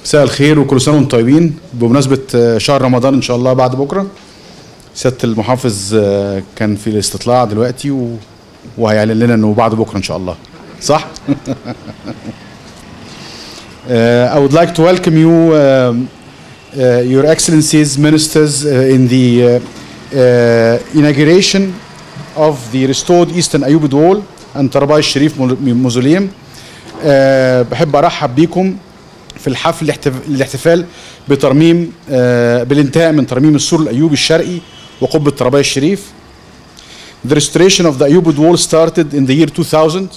مساء الخير وكل سنه وانتم طيبين. بمناسبه شهر رمضان ان شاء الله بعد بكره، سياده المحافظ كان في الاستطلاع دلوقتي وهيعلن لنا انه بعد بكره ان شاء الله، صح؟ I would like to welcome you, Your Excellencies, Ministers, in the inauguration of the restored Eastern Ayubid Wall and طرابي الشريف Mausoleum. بحب ارحب بيكم في الحفل الاحتفال بترميم بالانتهاء من ترميم السور الايوبي الشرقي وقبة طرابي الشريف. The restoration of the Ayubid Wall started in the year 2000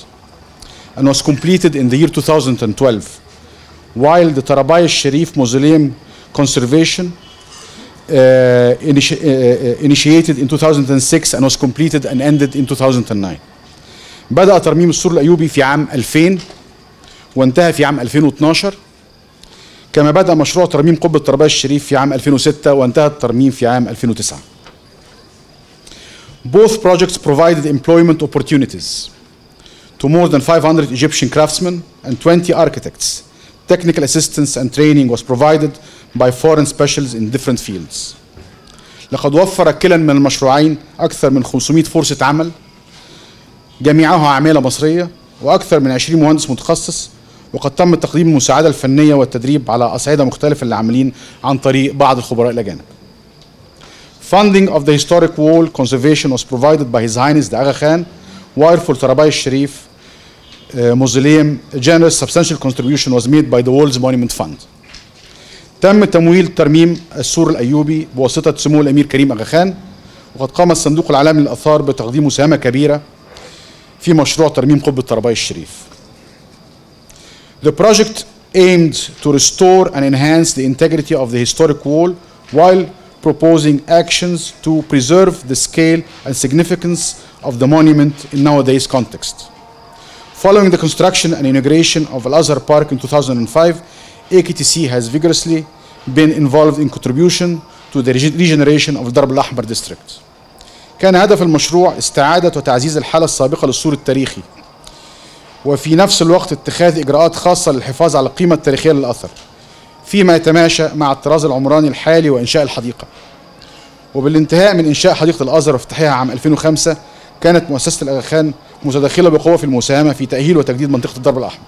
and was completed in the year 2012, while the طرابي الشريف Mausoleum conservation initiated in 2006 and was completed and ended in 2009. بدأ ترميم السور الأيوبي في عام 2000 وانتهى في عام 2012، كما بدأ مشروع ترميم قبة طرابي الشريف في عام 2006 وانتهى الترميم في عام 2009. Both projects provided employment opportunities to more than 500 Egyptian craftsmen and 20 architects. Technical assistance and training was provided by foreign specialists in different fields. لقد وفر كلا من المشروعين أكثر من 500 فرصة عمل جميعها عمالة مصرية وأكثر من 20 مهندس متخصص، وقد تم تقديم المساعدة الفنية والتدريب على أصعدة مختلفة للعاملين عن طريق بعض الخبراء الأجانب. Funding of the historic wall conservation was provided by His Highness the Aga Khan, while for طرابي الشريف Mausoleum, a generous substantial contribution was made by the World's Monument Fund. تم تمويل ترميم السور الأيوبي بواسطة سمو الأمير كريم أغا خان، وقد قام الصندوق العالمي للآثار بتقديم مساهمة كبيرة في مشروع ترميم قبة طرابي الشريف. The project aimed to restore and enhance the integrity of the historic wall while proposing actions to preserve the scale and significance of the monument in nowadays context. Following the construction and inauguration of Al-Azhar Park in 2005, AKTC has vigorously been involved in contribution to the regeneration of الدرب الأحمر district. كان هدف المشروع استعادة وتعزيز الحالة السابقة للسور التاريخي، وفي نفس الوقت اتخاذ إجراءات خاصة للحفاظ على القيمة التاريخية للأثر فيما يتماشى مع الطراز العمراني الحالي وإنشاء الحديقة. وبالانتهاء من إنشاء حديقة الأزهر وافتتاحها عام 2005، كانت مؤسسة الأغا خان متدخلة بقوة في المساهمة في تأهيل وتجديد منطقة الدرب الأحمر.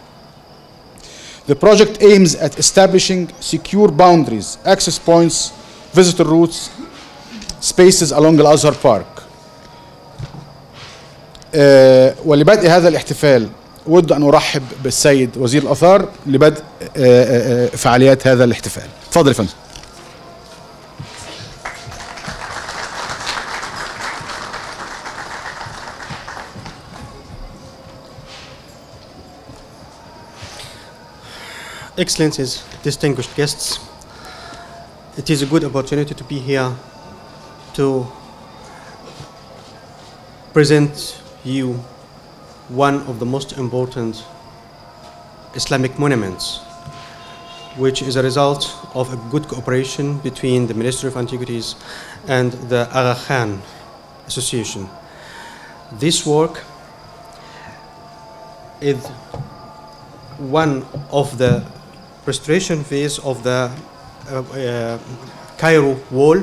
The project aims at establishing secure boundaries, access points, visitor routes, spaces along الأزهر Park. ولبدء هذا الاحتفال أود أن أرحب بالسيد وزير الأثار لبدء فعاليات هذا الاحتفال. تفضل يا فندم. Excellencies, distinguished guests, it is a good opportunity to be here to present you one of the most important Islamic monuments, which is a result of a good cooperation between the Ministry of Antiquities and the Aga Khan Association. This work is one of the restoration phase of the Cairo wall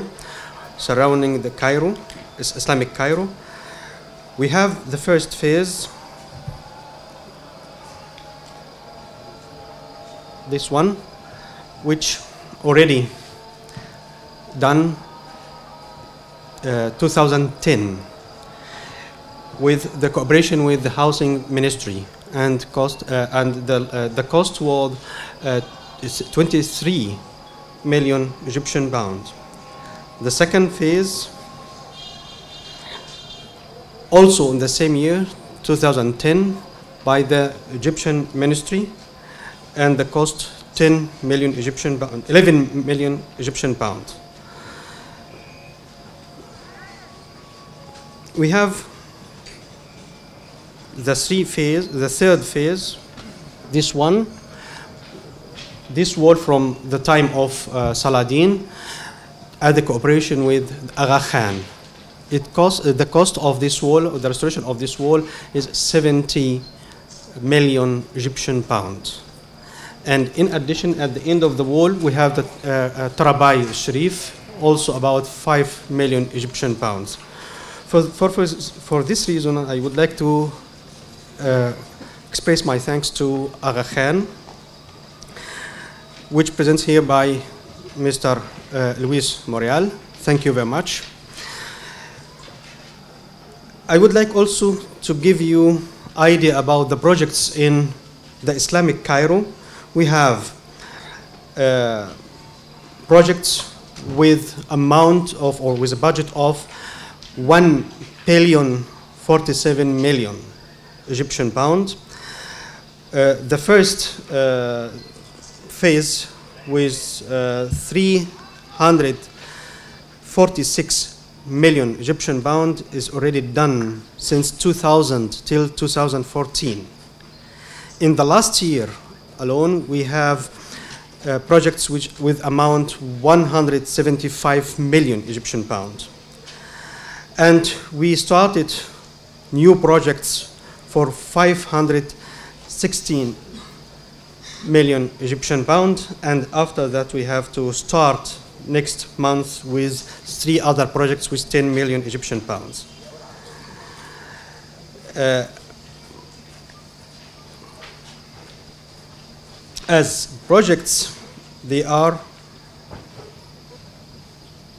surrounding the Cairo, Islamic Cairo. We have the first phase, this one, which already done 2010 with the cooperation with the Housing Ministry, and the cost was 23 million Egyptian pounds. The second phase, also in the same year, 2010, by the Egyptian Ministry, and the cost 10 million Egyptian pound, 11 million Egyptian pounds. We have the third phase, this one, this wall from the time of Saladin, at the cooperation with Aga Khan. The cost of this wall, the restoration of this wall, is 70 million Egyptian pounds. And in addition, at the end of the wall, we have the طرابي الشريف, also about 5 million Egyptian pounds. For this reason, I would like to express my thanks to Aga Khan, which presents here by Mr. Luis Morial. Thank you very much. I would like also to give you idea about the projects in the Islamic Cairo. We have projects with amount of, or with a budget of 1,047 million Egyptian pounds. The first phase with 346 million Egyptian pound is already done since 2000 till 2014. In the last year alone, we have projects with amount 175 million Egyptian pounds. And we started new projects for 516 million Egyptian pounds, and after that we have to start next month with 3 other projects with 10 million Egyptian pounds. As projects, they are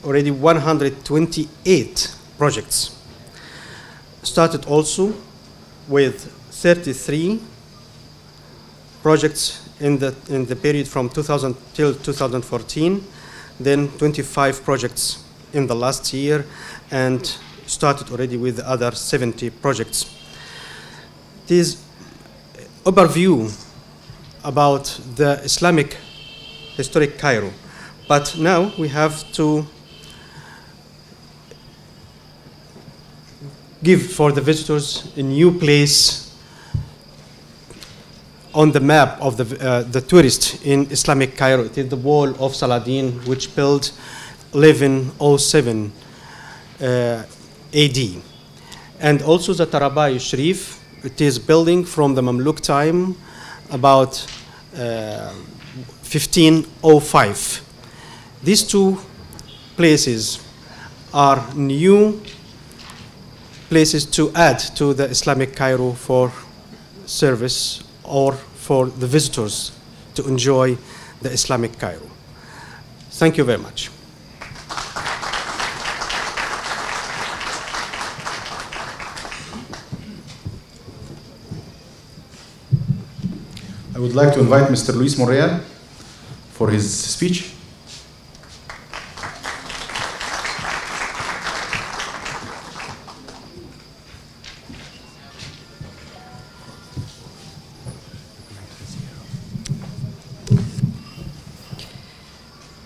already 128 projects. Started also with 33 projects in the period from 2000 till 2014, then 25 projects in the last year, and started already with the other 70 projects. This overview about the Islamic historic Cairo, but now we have to give for the visitors a new place on the map of the tourist in Islamic Cairo. It is the wall of Saladin, which built 1107 AD. And also the طرابي Sharif, it is building from the Mamluk time about 1505. These two places are new places to add to the Islamic Cairo for service or for the visitors to enjoy the Islamic Cairo. Thank you very much. I would like to invite Mr. Luis Morial for his speech.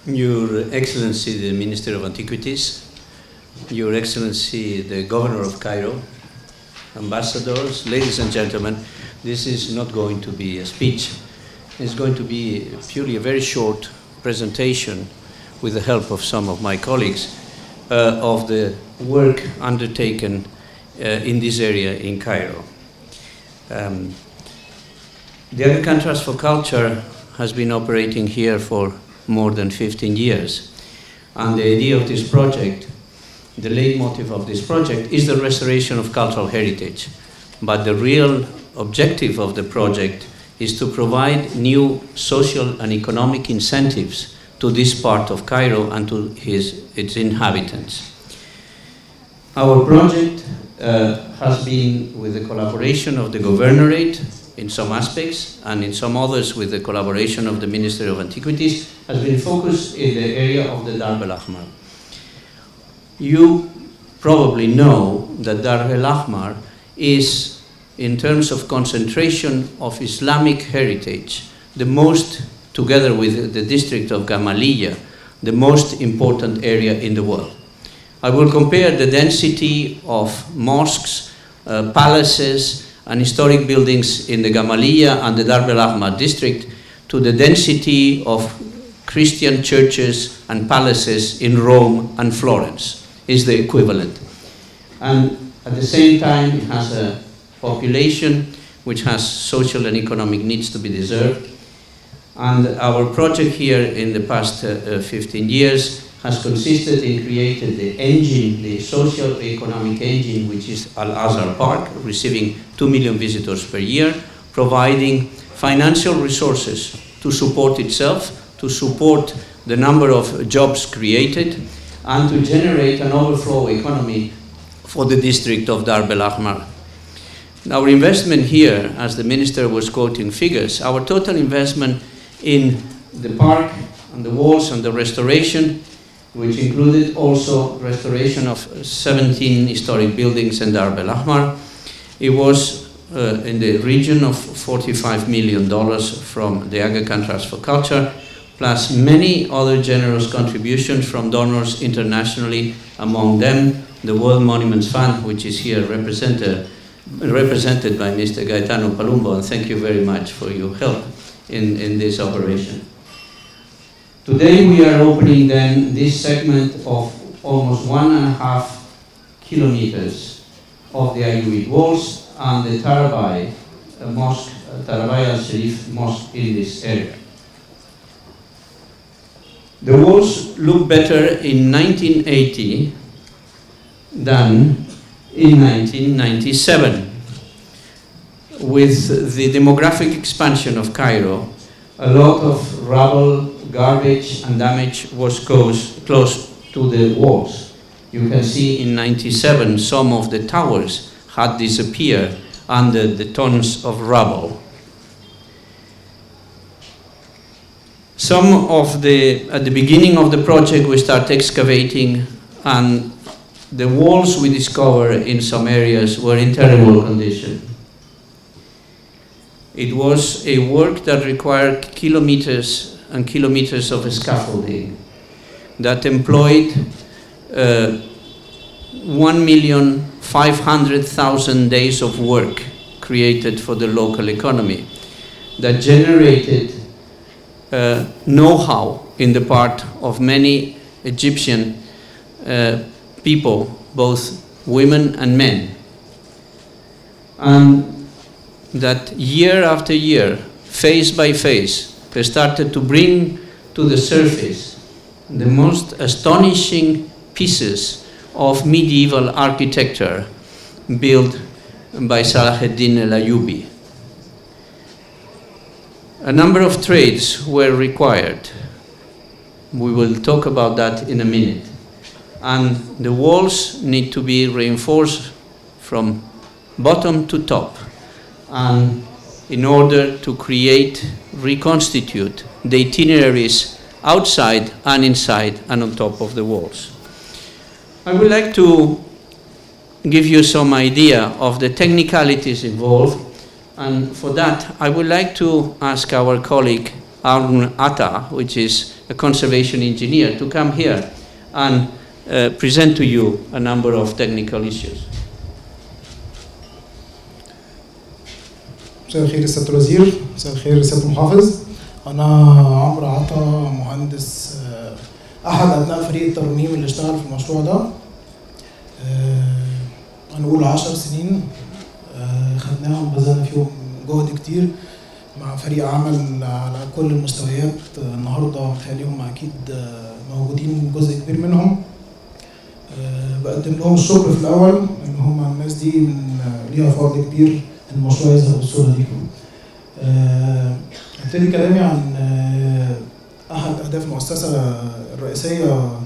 Your Excellency, the Minister of Antiquities, Your Excellency, the Governor of Cairo, ambassadors, ladies and gentlemen, this is not going to be a speech. It's going to be purely a very short presentation with the help of some of my colleagues of the work undertaken in this area in Cairo. The African Trust for Culture has been operating here for more than 15 years. And the idea of this project, the leitmotif of this project, is the restoration of cultural heritage. But the real objective of the project is to provide new social and economic incentives to this part of Cairo and to its inhabitants. Our project has been with the collaboration of the Governorate in some aspects, and in some others with the collaboration of the Ministry of Antiquities, has been focused in the area of the Darb el-Ahmar. You probably know that Darb el-Ahmar is, in terms of concentration of Islamic heritage, the most, together with the district of Gamaliya, the most important area in the world. I will compare the density of mosques, palaces, and historic buildings in the Gamaliya and the Darb el-Ahmar district to the density of Christian churches and palaces in Rome and Florence, is the equivalent. And at the same time, it has a population which has social and economic needs to be deserved. And our project here in the past 15 years has consisted in creating the engine, the socio-economic engine, which is Al-Azhar Park, receiving 2 million visitors per year, providing financial resources to support itself, to support the number of jobs created, and to generate an overflow economy for the district of Dar el Ahmar. Our investment here, as the minister was quoting figures, our total investment in the park and the walls and the restoration, which included also restoration of 17 historic buildings in Dar el Ahmar, it was in the region of $45 million from the Aga Khan Trust for Culture, plus many other generous contributions from donors internationally, among them the World Monuments Fund, which is here represented by Mr. Gaetano Palumbo, and thank you very much for your help in this operation. Today we are opening then this segment of almost 1.5 kilometers of the Ayyubid walls and the Tarabai Mosque, Tarabai al-Sharif Mosque in this area. The walls look better in 1980 than in 1997. With the demographic expansion of Cairo, a lot of rubble, garbage and damage was close to the walls. You can see in 97 some of the towers had disappeared under the tons of rubble. At the beginning of the project we start excavating, and the walls we discover in some areas were in terrible condition. It was a work that required kilometers and kilometers of scaffolding that employed 1,500,000 days of work created for the local economy, that generated know-how in the part of many Egyptian people, both women and men, and that year after year, phase by phase, they started to bring to the surface the most astonishing pieces of medieval architecture built by Salah ad-Din al-Ayyubi. A number of trades were required. We will talk about that in a minute. And the walls need to be reinforced from bottom to top, and in order to create, reconstitute the itineraries outside and inside and on top of the walls. I would like to give you some idea of the technicalities involved, and for that I would like to ask our colleague Arun Atta, which is a conservation engineer, to come here and present to you a number of technical issues. مساء الخير سيادة الوزير، مساء الخير سيادة المحافظ. أنا عمرو عطا، مهندس أحد أبناء فريق الترميم اللي اشتغل في المشروع ده. هنقول 10 سنين خدناهم، بذلنا فيهم جهد كتير مع فريق عمل على كل المستويات. النهارده متهيألي أكيد موجودين جزء كبير منهم. بقدم لهم الشكر في الأول، إن هم الناس دي ليها فضل كبير المشروع يظهر بالصورة دي. هبتدي كلامي عن أحد أهداف المؤسسة الرئيسية،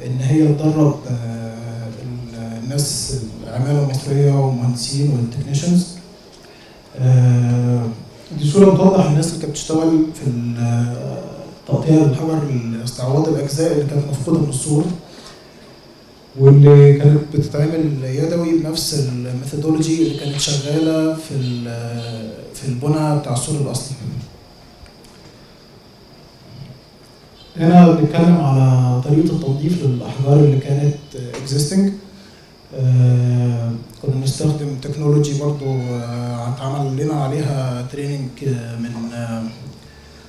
إن هي تدرب الناس العمالة المصرية والمهندسين والتكنيشنز. دي صورة بتوضح الناس اللي كانت بتشتغل في تقطيع الحجر لاستعراض الأجزاء اللي كانت مفقودة من الصورة، واللي كانت بتتعمل يدوي بنفس الميثودولوجي اللي كانت شغاله في البناء بتاع السور الاصلي. هنا بنتكلم على طريقه التنظيف للاحجار اللي كانت existing. كنا بنستخدم تكنولوجي برضو اتعمل لنا عليها تريننج من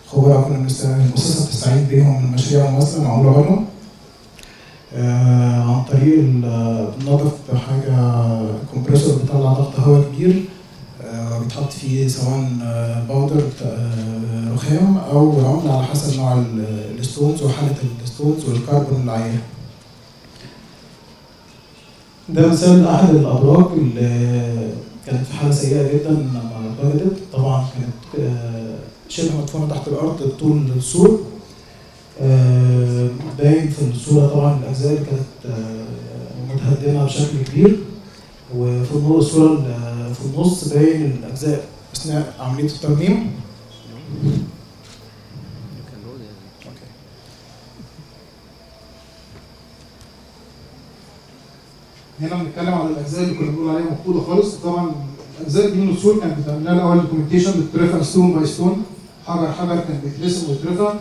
خبراء كنا المؤسسه بتستعين بيهم من مشاريع مصر معموله بره. عن طريق بنضف حاجة كومبريسور بيطلع ضغط هواء كبير، بيتحط فيه سواء باودر رخام أو العملة على حسب نوع الستونز وحالة الستونز والكربون اللي عليها. ده مثال أحد الأبراج اللي كانت في حالة سيئة جدا لما اتوجدت. طبعا كانت شبه مدفونة تحت الأرض طول السور. باين في الصورة طبعا الأجزاء اللي كانت متهدمة بشكل كبير، وفي الصورة في النص باين الأجزاء أثناء عملية الترميم. هنا بنتكلم على الأجزاء اللي كنا بنقول عليها مفقودة خالص. طبعا الأجزاء دي من السور كانت بتعمل لها الأول دوكيومنتيشن، بتترفع ستون باي ستون، حجر حجر كان بيترسم ويترفع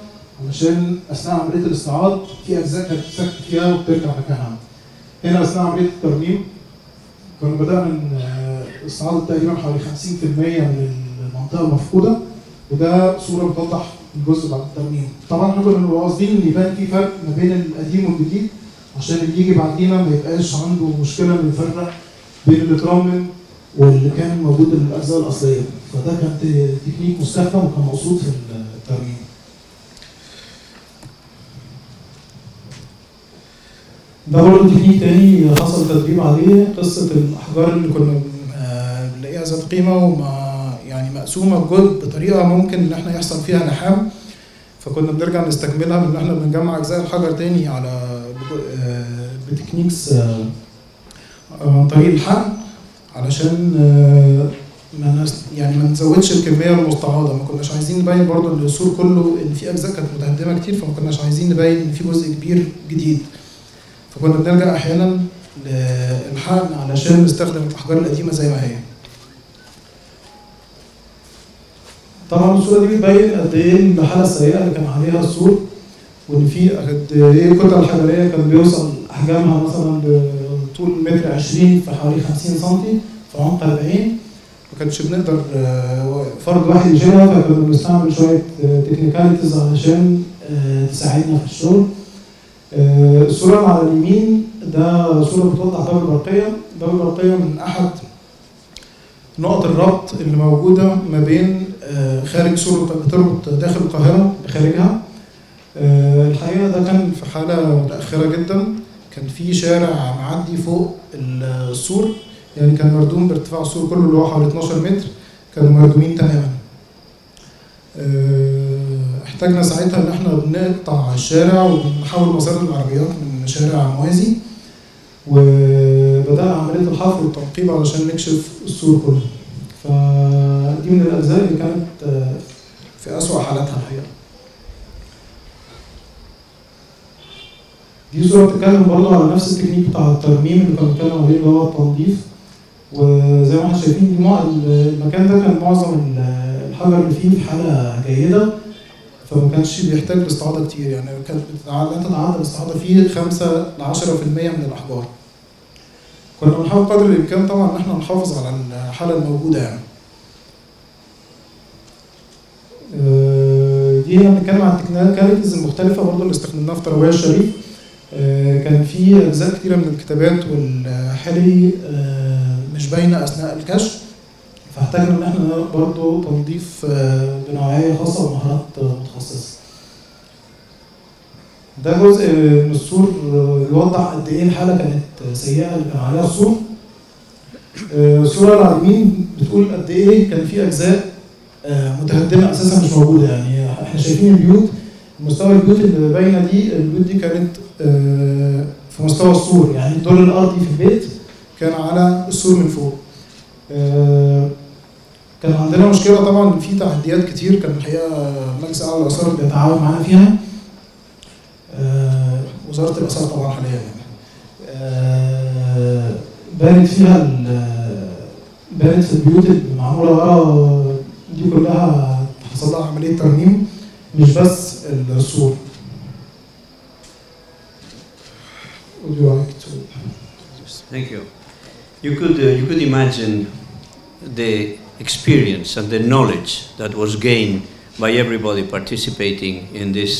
علشان أثناء عملية الاستعراض في أجزاء كانت بتسكت فيها وبترجع مكانها. هنا أثناء عملية الترميم كنا بدأنا استعراض تقريبا حوالي 50% من المنطقة المفقودة، وده صورة بتوضح الجزء بعد الترميم. طبعا احنا كنا قاصدين إن يبان في فرق ما بين القديم والجديد عشان اللي يجي بعدينا ما يبقاش عنده مشكلة إنه يفرق بين اللي اترمم واللي كان موجود الأجزاء الأصلية. فده كان تكنيك مستخدم وكان مقصود في الترميم. ده برضه تكنيك تاني حصل تدريب عليه، قصة الأحجار اللي كنا بنلاقيها ذات قيمة يعني مقسومة بجد بطريقة ممكن إن احنا يحصل فيها لحام، فكنا بنرجع نستكملها بإن احنا بنجمع أجزاء الحجر تاني على بتكنيكس عن طريق الحقن علشان ما نزودش الكمية المستعاضة. ما كناش عايزين نبين برضه إن السور كله إن في أجزاء كانت متهدمة كتير، فما كناش عايزين نبين إن في جزء كبير جديد. فكنا بنلجأ أحيانا للحقن علشان نستخدم الأحجار القديمة زي ما هي. طبعا الصورة دي بتبين قد إيه الحالة السيئة اللي كان عليها السور، وإن في قد إيه الكتل الحجرية كان بيوصل أحجامها مثلا بطول متر 20 في حوالي 50 سم في عمق 40، ما كانش بنقدر فرد واحد يشيلها، فكنا بنستعمل شوية تكنيكاليتيز علشان تساعدنا في الشغل. الصورة اللي على اليمين ده صورة بتوضح باب البرقية. باب البرقية من أحد نقط الربط اللي موجودة ما بين خارج سور بتربط داخل القاهرة بخارجها. الحقيقة ده كان في حالة متأخرة جدا، كان في شارع معدي فوق السور، يعني كان مردوم بارتفاع السور كله اللي هو حوالي 12 متر، كانوا مردومين تماما. احتاجنا ساعتها ان احنا بنقطع الشارع ونحول مسار العربيات من شارع موازي، وبدأنا عملية الحفر والتنقيب علشان نكشف السور كله. فدي من الأجزاء اللي كانت في أسوأ حالاتها الحقيقة. دي صورة بتتكلم برضه على نفس التكنيك بتاع الترميم اللي كنا بنتكلم عليه اللي هو التنظيف. وزي ما احنا شايفين دي المكان ده كان معظم الحجر اللي فيه في حالة جيدة، فما كانش بيحتاج لاستعاضة كتير، يعني كانت تتعدى الاستعاضة فيه 5 ل 10% من الأحجار. كنا بنحاول قدر الإمكان طبعا إن احنا نحافظ على الحالة الموجودة يعني. دي هنا بنتكلم عن التكنيكاليتيز المختلفة برضه اللي استخدمناها في طرابي الشريف. كان في أجزاء كتيرة من الكتابات والحلي مش باينة أثناء الكشف، فاحتاجنا إن احنا برضه تنظيف بنوعية خاصة ومهارات متخصصة. ده جزء من السور يوضح قد إيه الحالة كانت سيئة اللي كان عليها السور. الصورة اللي على اليمين بتقول قد إيه كان في أجزاء متهدمة أساسا مش موجودة، يعني احنا شايفين البيوت، مستوى البيوت اللي باينة دي، البيوت دي كانت في مستوى السور، يعني الدور الأرضي في البيت كان على السور من فوق. كان عندنا مشكلة طبعا في تحديات كتير، كان الحقيقة مجلس أعلى الآثار بيتعاون معانا فيها، وزارة الآثار طبعا حاليا يعني. بانت في البيوت المعمولة ورا دي كلها حصل لها عملية ترميم، مش بس السور. Would you like to? Thank you. You could imagine the experience and the knowledge that was gained by everybody participating in this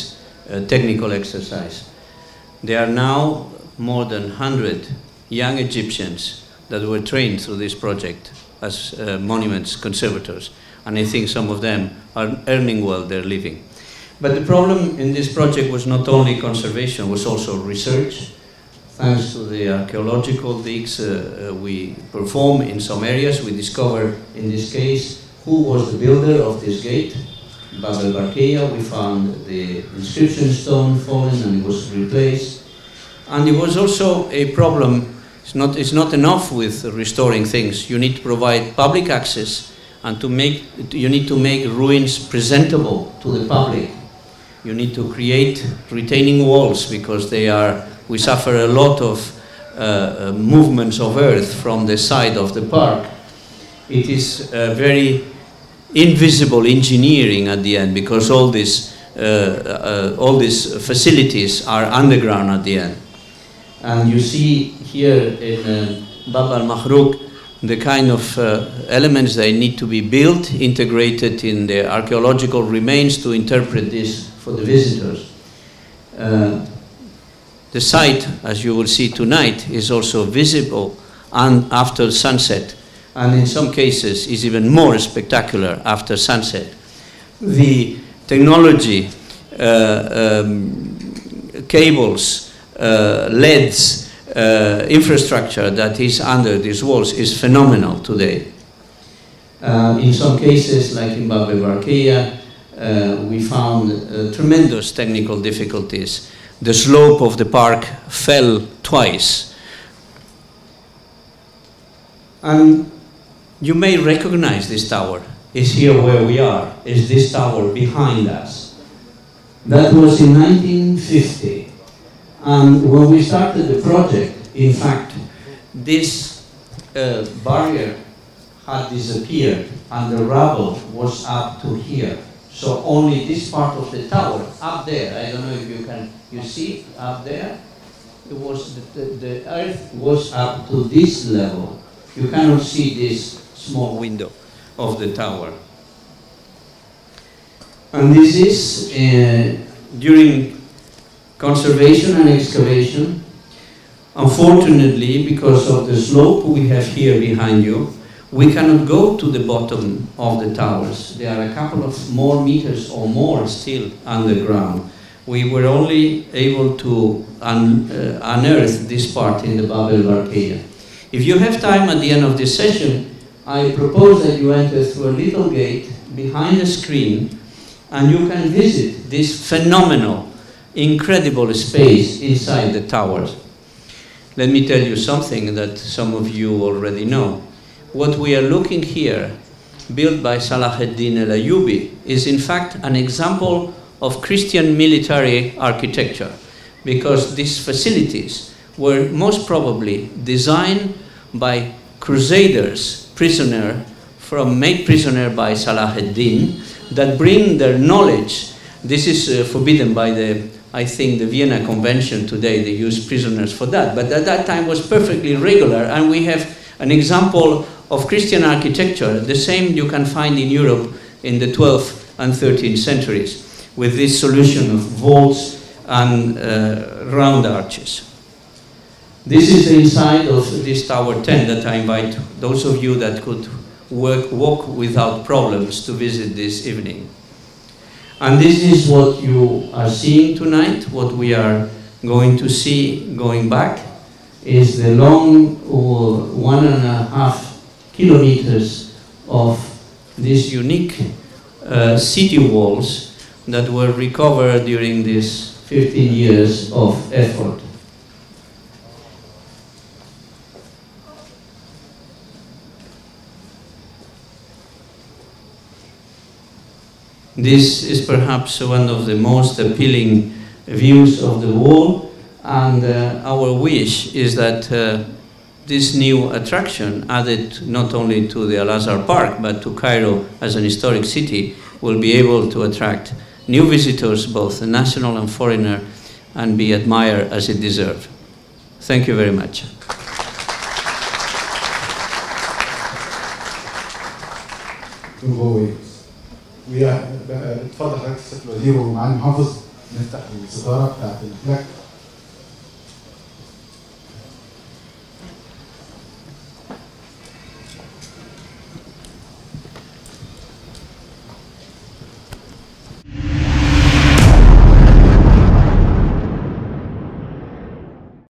technical exercise. There are now more than 100 young Egyptians that were trained through this project as monuments conservators, and I think some of them are earning well their living. But the problem in this project was not only conservation, it was also research. Thanks to the archaeological digs we perform in some areas, we discovered, in this case, who was the builder of this gate. Bab el-Barkeya, we found the inscription stone fallen and it was replaced. And it was also a problem, it's not enough with restoring things. You need to provide public access and you need to make ruins presentable to the public. You need to create retaining walls because we suffer a lot of movements of earth from the side of the park. It is very invisible engineering at the end because all these facilities are underground at the end. And you see here in Bab al-Mahrouk the kind of elements that need to be built, integrated in the archaeological remains to interpret this for the visitors. The site, as you will see tonight, is also visible and after sunset, and in some cases is even more spectacular after sunset. The technology, cables, LEDs, infrastructure that is under these walls is phenomenal today. In some cases, like in Bab el-Barkeya, we found tremendous technical difficulties. The slope of the park fell twice. And you may recognize this tower. It's here where we are. It's this tower behind us. That was in 1950. And when we started the project, in fact, this barrier had disappeared and the rubble was up to here. So only this part of the tower, up there, I don't know if you see up there, it was the earth was up to this level. You cannot see this small window of the tower. And this is during conservation and excavation. Unfortunately, because of the slope we have here behind you, we cannot go to the bottom of the towers. There are a couple of more meters or more still underground. We were only able to unearth this part in the Bab el-Barkeya. If you have time at the end of this session, I propose that you enter through a little gate behind the screen and you can visit this phenomenal, incredible space inside the towers. Let me tell you something that some of you already know. What we are looking here, built by Salah ad-Din al-Ayyubi, is in fact an example of Christian military architecture, because these facilities were most probably designed by crusaders, made prisoner by Salah ad-Din, that bring their knowledge. This is forbidden by I think the Vienna Convention today. They use prisoners for that, but at that time was perfectly regular, and we have an example of Christian architecture, the same you can find in Europe in the 12th and 13th centuries, with this solution of vaults and round arches. This is the inside of this Tower 10 that I invite those of you that could walk without problems to visit this evening. And this is what you are seeing tonight. What we are going to see going back is the long 1.5 kilometers of these unique city walls that were recovered during these 15 years of effort. This is perhaps one of the most appealing views of the wall, and our wish is that this new attraction, added not only to the Al-Azhar Park, but to Cairo as an historic city, will be able to attract new visitors, both national and foreigner, and be admired as it deserves. Thank you very much. اتفضل حضرتك السيد الوزير ومعالي المحافظ نفتح الستاره بتاعت الفلاك.